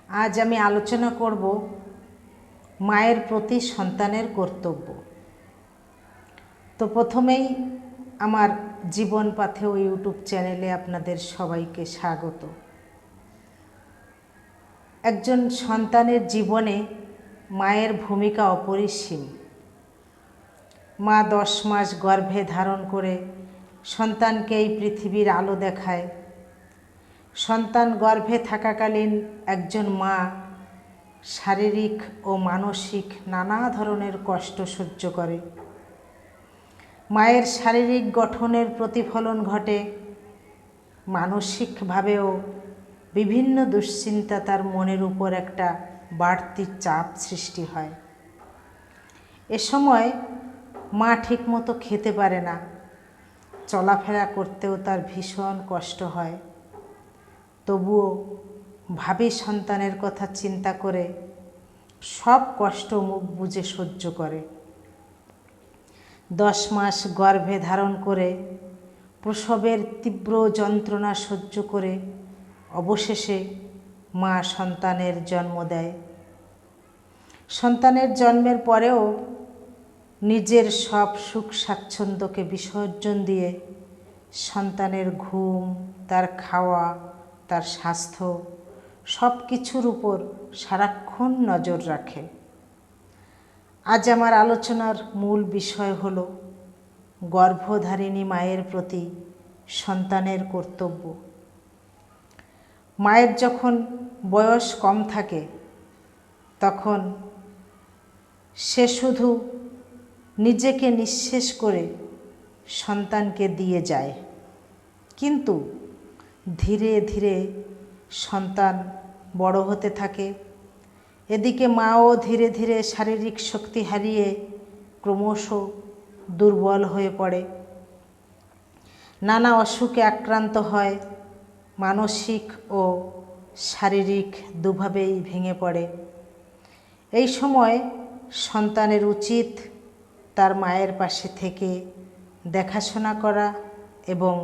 আজ আমি আলোচনা করব মায়ের প্রতি সন্তানের কর্তব্য। তো প্রথমেই আমার জীবন পাথেয় ইউটিউব চ্যানেলে আপনাদের সবাইকে স্বাগত। একজন সন্তানের জীবনে মায়ের ভূমিকা অপরিসীম। মা 10 মাস গর্ভে ধারণ করে সন্তানকে এই পৃথিবীর আলো দেখায়। সন্তান গর্ভে থাকাকালীন একজন মা শারীরিক ও মানসিক নানা ধরনের কষ্ট সহ্য করে। মায়ের শারীরিক গঠনের প্রতিফলন ঘটে, মানসিকভাবেও বিভিন্ন দুশ্চিন্তা তার মনের উপর একটা বাড়তি চাপ সৃষ্টি হয়। এ সময় মা ঠিকমতো খেতে পারে না, চলাফেরা করতেও তার ভীষণ কষ্ট হয়। তবুও ভাবী সন্তানের কথা চিন্তা করে সব কষ্ট মুখ বুজে সহ্য করে। 10 মাস গর্ভে ধারণ করে প্রসবের তীব্র যন্ত্রণা সহ্য করে অবশেষে মা সন্তানের জন্ম দেয়। সন্তানের জন্মের পরেও নিজের সব সুখ স্বাচ্ছন্দ্যকে বিসর্জন দিয়ে সন্তানের ঘুম, তার খাওয়া, তার স্বাস্থ্য সব কিছুর উপর সারাক্ষণ নজর রাখে। আজ আমার আলোচনার মূল বিষয় হলো গর্ভধারিণী মায়ের প্রতি সন্তানের কর্তব্য। মায়ের যখন বয়স কম থাকে তখন সে শুধু নিজেকে নিঃশেষ করে সন্তানকে দিয়ে যায়, কিন্তু ধীরে ধীরে সন্তান বড় হতে থাকে। এদিকে মাও ধীরে ধীরে শারীরিক শক্তি হারিয়ে ক্রমশ দুর্বল হয়ে পড়ে, নানা অসুখে আক্রান্ত হয়, মানসিক ও শারীরিক দুভাবেই ভেঙে পড়ে। এই সময় সন্তানের উচিত তার মায়ের পাশে থেকে দেখাশোনা করা এবং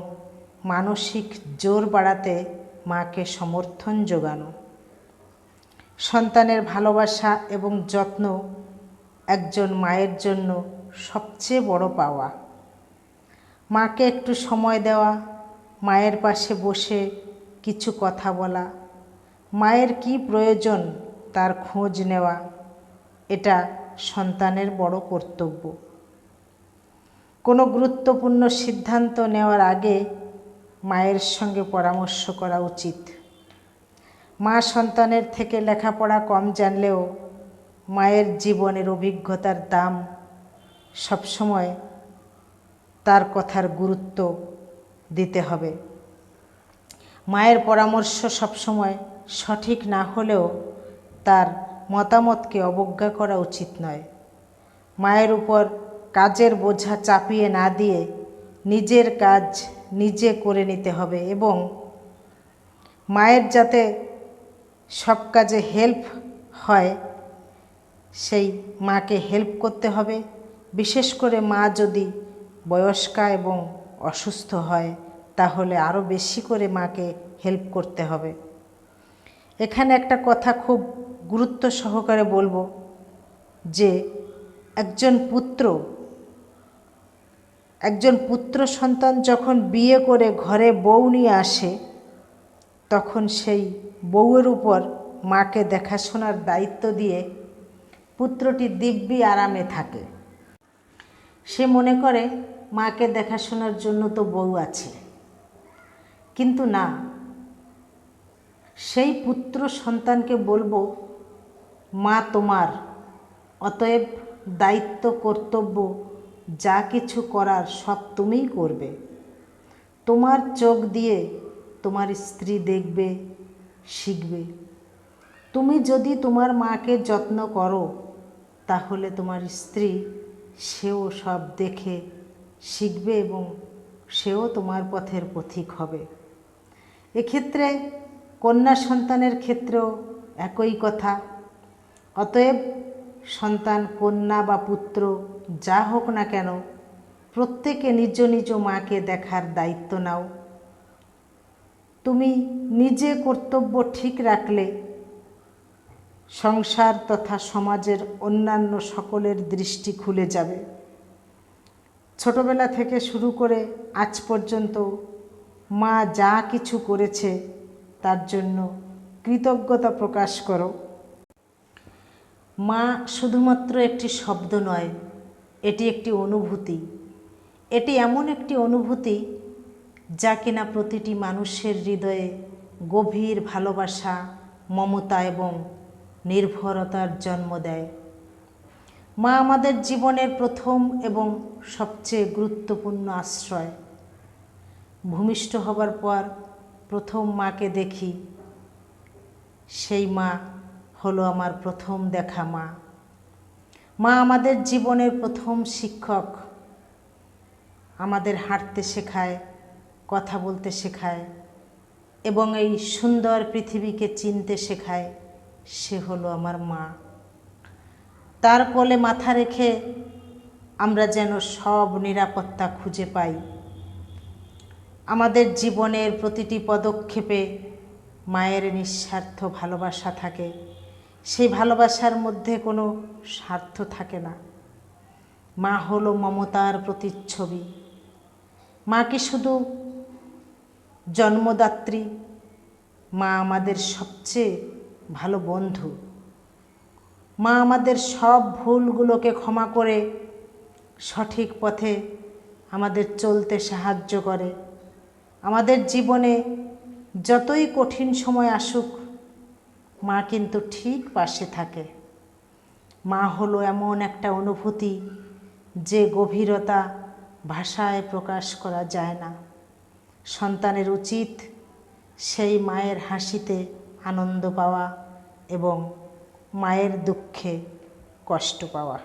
মানসিক জোর বাড়াতে মাকে সমর্থন যোগানো। সন্তানের ভালোবাসা এবং যত্ন একজন মায়ের জন্য সবচেয়ে বড় পাওয়া। মাকে একটু সময় দেওয়া, মায়ের পাশে বসে কিছু কথা বলা, মায়ের কি প্রয়োজন তার খোঁজ নেওয়া, এটা সন্তানের বড় কর্তব্য। কোনো গুরুত্বপূর্ণ সিদ্ধান্ত নেওয়ার আগে মায়ের সঙ্গে পরামর্শ করা উচিত। মা সন্তানের থেকে লেখাপড়া কম জানলেও মায়ের জীবনের অভিজ্ঞতার দাম সবসময় তার কথার গুরুত্ব দিতে হবে। মায়ের পরামর্শ সবসময় সঠিক না হলেও তার মতামতকে অবজ্ঞা করা উচিত নয়। মায়ের উপর কাজের বোঝা চাপিয়ে না দিয়ে নিজের কাজ নিজে করে নিতে হবে এবং মায়ের যাতে সব কাজে হেল্প হয় সেই মাকে হেল্প করতে হবে। বিশেষ করে মা যদি বয়স্কা এবং অসুস্থ হয় তাহলে আরও বেশি করে মাকে হেল্প করতে হবে। এখানে একটা কথা খুব গুরুত্ব সহকারে বলবো যে একজন পুত্র সন্তান যখন বিয়ে করে ঘরে বউ নিয়ে আসে তখন সেই বউয়ের উপর মাকে দেখাশোনার দায়িত্ব দিয়ে পুত্রটি দিব্যি আরামে থাকে। সে মনে করে মাকে দেখাশোনার জন্য তো বউ আছে, কিন্তু না, সেই পুত্র সন্তানকে বলবো মা তোমার, অতএব দায়িত্ব কর্তব্য যা কিছু করার সব তুমিই করবে। তোমার চোখ দিয়ে তোমার স্ত্রী দেখবে, শিখবে। তুমি যদি তোমার মাকে যত্ন করো তাহলে তোমার স্ত্রী সেও সব দেখে শিখবে এবং সেও তোমার পথের পথিক হবে। এক্ষেত্রে কন্যা সন্তানের ক্ষেত্রেও একই কথা। অতএব সন্তান কন্যা বা পুত্র যা হোক না কেন প্রত্যেকে নিজ নিজ মাকে দেখার দায়িত্ব নাও। তুমি নিজে কর্তব্য ঠিক রাখলে সংসার তথা সমাজের অন্যান্য সকলের দৃষ্টি খুলে যাবে। ছোটবেলা থেকে শুরু করে আজ পর্যন্ত মা যা কিছু করেছে তার জন্য কৃতজ্ঞতা প্রকাশ করো। মা শুধুমাত্র একটি শব্দ নয়, এটি একটি অনুভূতি। এটি এমন একটি অনুভূতি যা কিনা প্রতিটি মানুষের হৃদয়ে গভীর ভালোবাসা, মমতা এবং নির্ভরতার জন্ম দেয়। মা আমাদের জীবনের প্রথম এবং সবচেয়ে গুরুত্বপূর্ণ আশ্রয়। ভূমিষ্ঠ হবার পর প্রথম মাকে দেখি, সেই মা হলো আমার প্রথম দেখা মা। মা আমাদের জীবনের প্রথম শিক্ষক। আমাদের হাঁটতে শেখায়, কথা বলতে শেখায় এবং এই সুন্দর পৃথিবীকে চিনতে শেখায়। সে হলো আমার মা। তার কোলে মাথা রেখে আমরা যেন সব নিরাপত্তা খুঁজে পাই। আমাদের জীবনের প্রতিটি পদক্ষেপে মায়ের নিঃস্বার্থ ভালোবাসা থাকে। সেই ভালোবাসার মধ্যে কোনো স্বার্থ থাকে না। মা হলো মমতার প্রতিচ্ছবি। মা কি শুধু জন্মদাত্রী? মা আমাদের সবচেয়ে ভালো বন্ধু। মা আমাদের সব ভুলগুলোকে ক্ষমা করে সঠিক পথে আমাদের চলতে সাহায্য করে। আমাদের জীবনে যতই কঠিন সময় আসুক, মা কিন্তু ঠিক পাশে থাকে। মা হলো এমন একটা অনুভূতি যে গভীরতা ভাষায় প্রকাশ করা যায় না। সন্তানের উচিত সেই মায়ের হাসিতে আনন্দ পাওয়া এবং মায়ের দুঃখে কষ্ট পাওয়া।